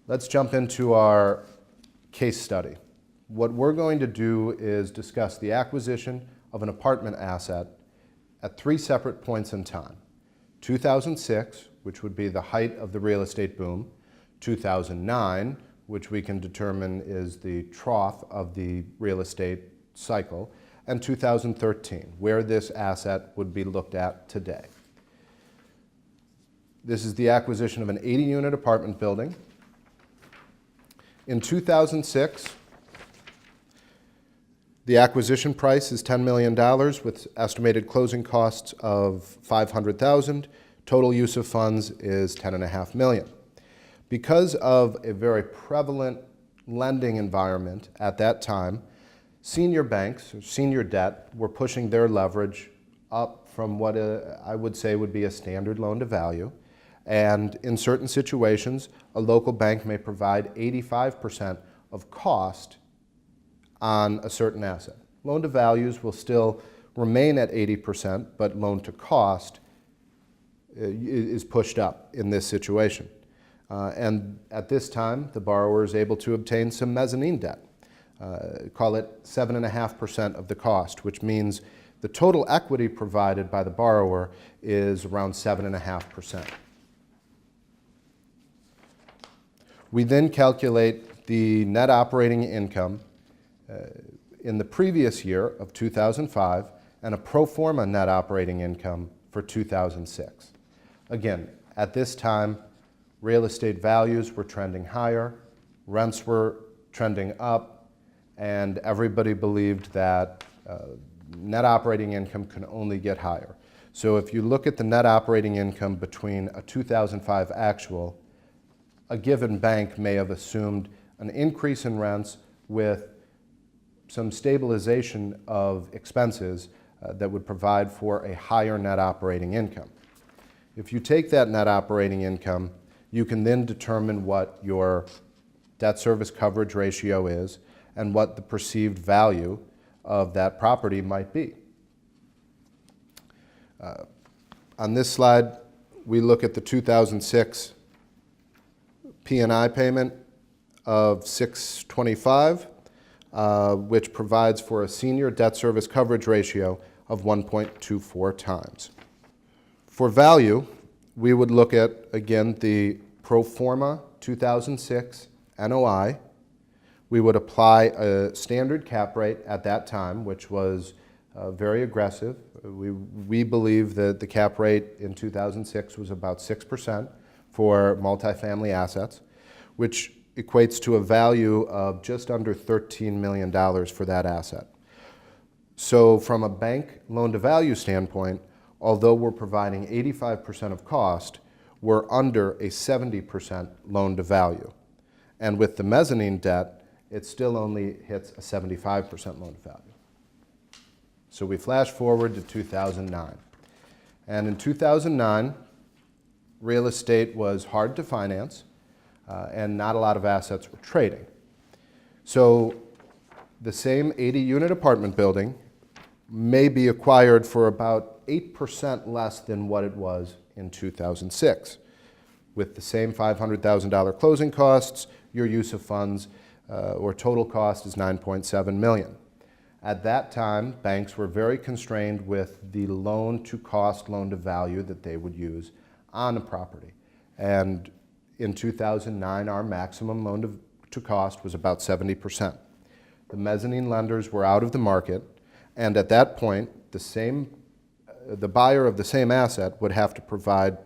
Let's jump into our case study. What we're going to do is discuss the acquisition of an apartment asset at three separate points in time. 2006, which would be the height of the real estate boom, 2009, which we can determine is the trough of the real estate cycle, and 2013, where this asset would be looked at today. This is the acquisition of an 80-unit apartment building. In 2006, the acquisition price is $10 million with estimated closing costs of $500,000. Total use of funds is $10.5 million. Because of a very prevalent lending environment at that time, senior banks, or senior debt, were pushing their leverage up from what I would say would be a standard loan to value. And in certain situations, a local bank may provide 85% of cost on a certain asset. Loan to values will still remain at 80%, but loan to cost is pushed up in this situation. And at this time, the borrower is able to obtain some mezzanine debt. Call it 7.5% of the cost, which means the total equity provided by the borrower is around 7.5%. We then calculate the net operating income in the previous year of 2005 and a pro forma net operating income for 2006. Again, at this time, real estate values were trending higher, rents were trending up, and everybody believed that net operating income can only get higher. So if you look at the net operating income between a 2005 actual, a given bank may have assumed an increase in rents with some stabilization of expenses that would provide for a higher net operating income. If you take that net operating income, you can then determine what your debt service coverage ratio is and what the perceived value of that property might be. On this slide, we look at the 2006 P&I payment of $625, which provides for a senior debt service coverage ratio of 1.24 times. For value, we would look at, again, the pro forma 2006 NOI. We would apply a standard cap rate at that time, which was very aggressive. We believe that the cap rate in 2006 was about 6% for multifamily assets, which equates to a value of just under $13 million for that asset. So from a bank loan-to-value standpoint, although we're providing 85% of cost, we're under a 70% loan-to-value. And with the mezzanine debt, it still only hits a 75% loan-to-value. So we flash forward to 2009. And in 2009, real estate was hard to finance, and not a lot of assets were trading. So the same 80-unit apartment building may be acquired for about 8% less than what it was in 2006. With the same $500,000 closing costs, your use of funds or total cost is $9.7 million. At that time, banks were very constrained with the loan-to-cost, loan-to-value that they would use on a property. And in 2009, our maximum loan-to-cost was about 70%. The mezzanine lenders were out of the market, and at that point, the buyer of the same asset would have to provide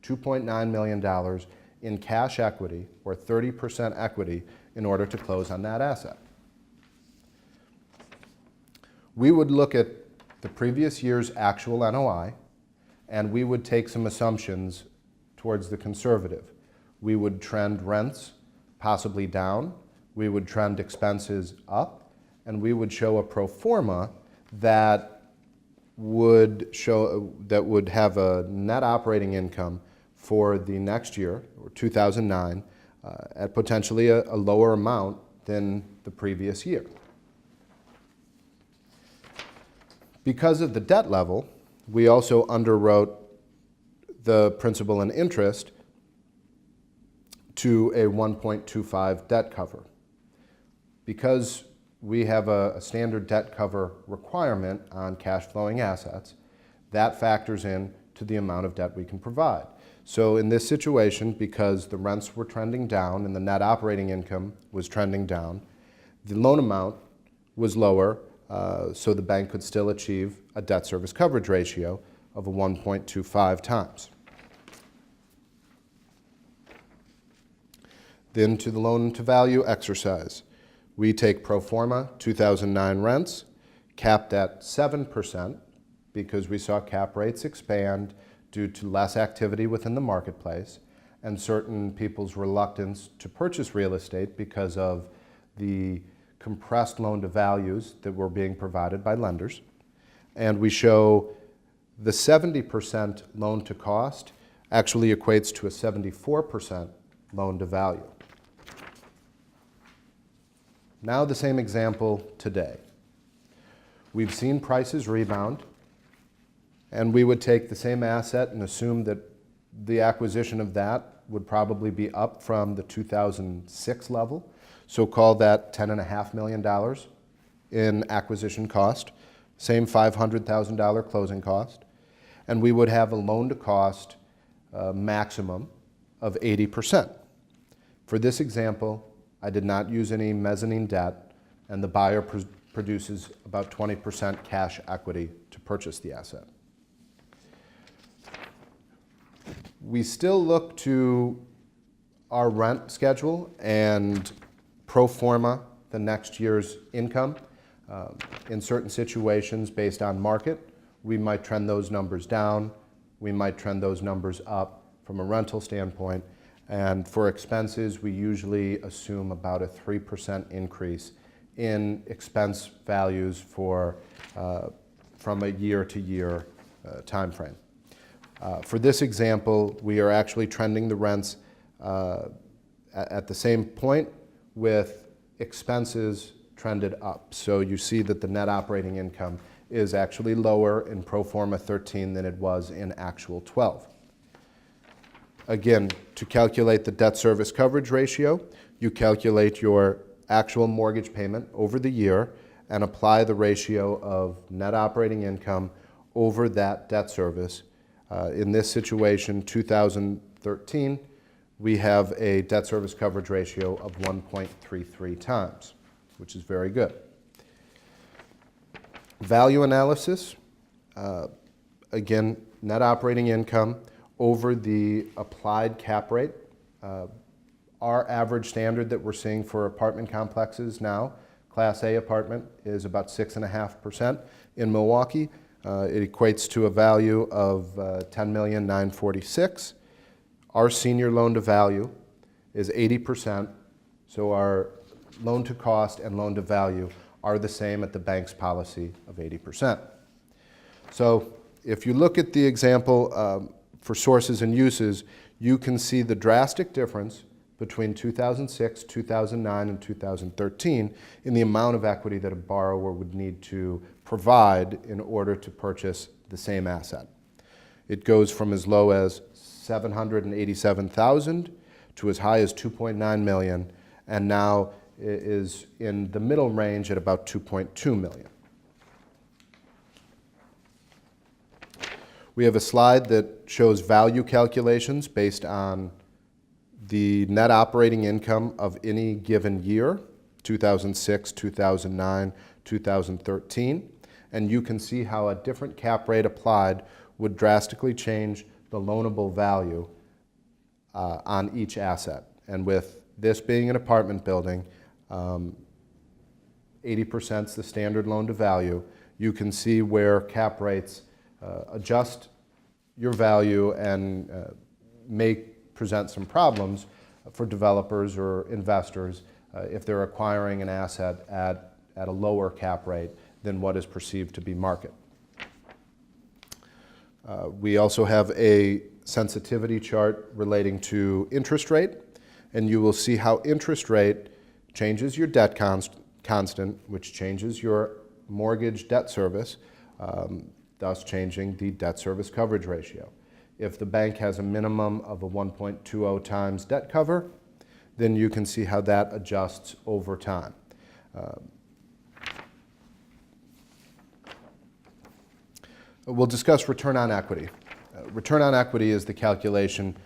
$2.9 million in cash equity, or 30% equity, in order to close on that asset. We would look at the previous year's actual NOI, and we would take some assumptions towards the conservative. We would trend rents possibly down, we would trend expenses up, and we would show a pro forma that would have a net operating income for the next year, or 2009, at potentially a lower amount than the previous year. Because of the debt level, we also underwrote the principal and interest to a 1.25 debt cover. Because we have a standard debt cover requirement on cash flowing assets, that factors in to the amount of debt we can provide. So in this situation, because the rents were trending down and the net operating income was trending down, the loan amount was lower, so the bank could still achieve a debt service coverage ratio of a 1.25 times. Then to the loan to value exercise. We take pro forma 2009 rents, capped at 7%, because we saw cap rates expand due to less activity within the marketplace and certain people's reluctance to purchase real estate because of the compressed loan to values that were being provided by lenders. And we show the 70% loan to cost actually equates to a 74% loan to value. Now the same example today. We've seen prices rebound, and we would take the same asset and assume that the acquisition of that would probably be up from the 2006 level. So call that $10.5 million in acquisition cost, same $500,000 closing cost, and we would have a loan to cost maximum of 80%. For this example, I did not use any mezzanine debt, and the buyer produces about 20% cash equity to purchase the asset. We still look to our rent schedule and pro forma the next year's income. In certain situations based on market, we might trend those numbers down, we might trend those numbers up from a rental standpoint, and for expenses, we usually assume about a 3% increase in expense values for, from a year-to-year time frame. For this example, we are actually trending the rents at the same point with expenses trended up. So you see that the net operating income is actually lower in pro forma 13 than it was in actual 12. Again, to calculate the debt service coverage ratio, you calculate your actual mortgage payment over the year and apply the ratio of net operating income over that debt service. In this situation, 2013, we have a debt service coverage ratio of 1.33 times, which is very good. Value analysis, again, net operating income over the applied cap rate. Our average standard that we're seeing for apartment complexes now, Class A apartment, is about 6.5% in Milwaukee. It equates to a value of $10,946,000. Our senior loan to value is 80%, so our loan to cost and loan to value are the same at the bank's policy of 80%. So if you look at the example for sources and uses, you can see the drastic difference between 2006, 2009, and 2013 in the amount of equity that a borrower would need to provide in order to purchase the same asset. It goes from as low as $787,000 to as high as $2.9 million, and now is in the middle range at about $2.2 million. We have a slide that shows value calculations based on the net operating income of any given year, 2006, 2009, 2013, and you can see how a different cap rate applied would drastically change the loanable value on each asset. And with this being an apartment building, 80% is the standard loan to value. You can see where cap rates adjust your value and may present some problems for developers or investors if they're acquiring an asset at a lower cap rate than what is perceived to be market. We also have a sensitivity chart relating to interest rate, and you will see how interest rate changes your debt constant, which changes your mortgage debt service, thus changing the debt service coverage ratio. If the bank has a minimum of a 1.20 times debt cover, then you can see how that adjusts over time. We'll discuss return on equity. Return on equity is the calculation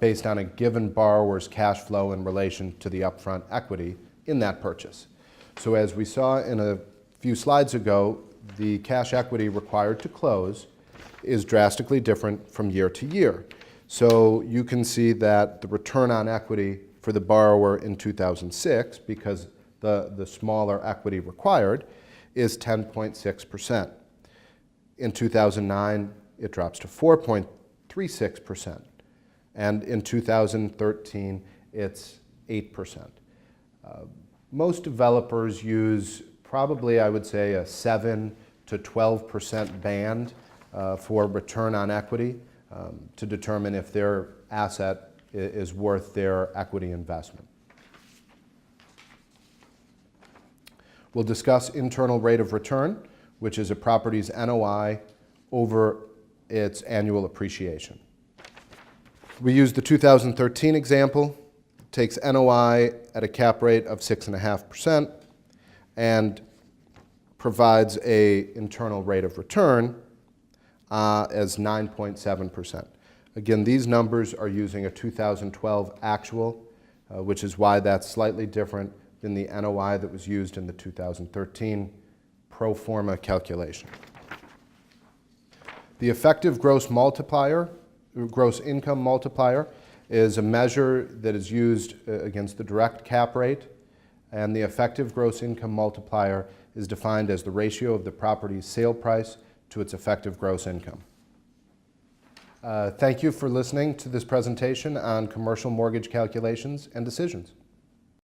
based on a given borrower's cash flow in relation to the upfront equity in that purchase. So as we saw in a few slides ago, the cash equity required to close is drastically different from year to year. So you can see that the return on equity for the borrower in 2006, because the smaller equity required, is 10.6%. In 2009, it drops to 4.36%. And in 2013, it's 8%. Most developers use probably, I would say, a 7 to 12% band for return on equity to determine if their asset is worth their equity investment. We'll discuss internal rate of return, which is a property's NOI over its annual appreciation. We use the 2013 example, takes NOI at a cap rate of 6.5% and provides an internal rate of return as 9.7%. Again, these numbers are using a 2012 actual, which is why that's slightly different than the NOI that was used in the 2013 pro forma calculation. The effective gross income multiplier is a measure that is used against the direct cap rate, and the effective gross income multiplier is defined as the ratio of the property's sale price to its effective gross income. Thank you for listening to this presentation on commercial mortgage calculations and decisions.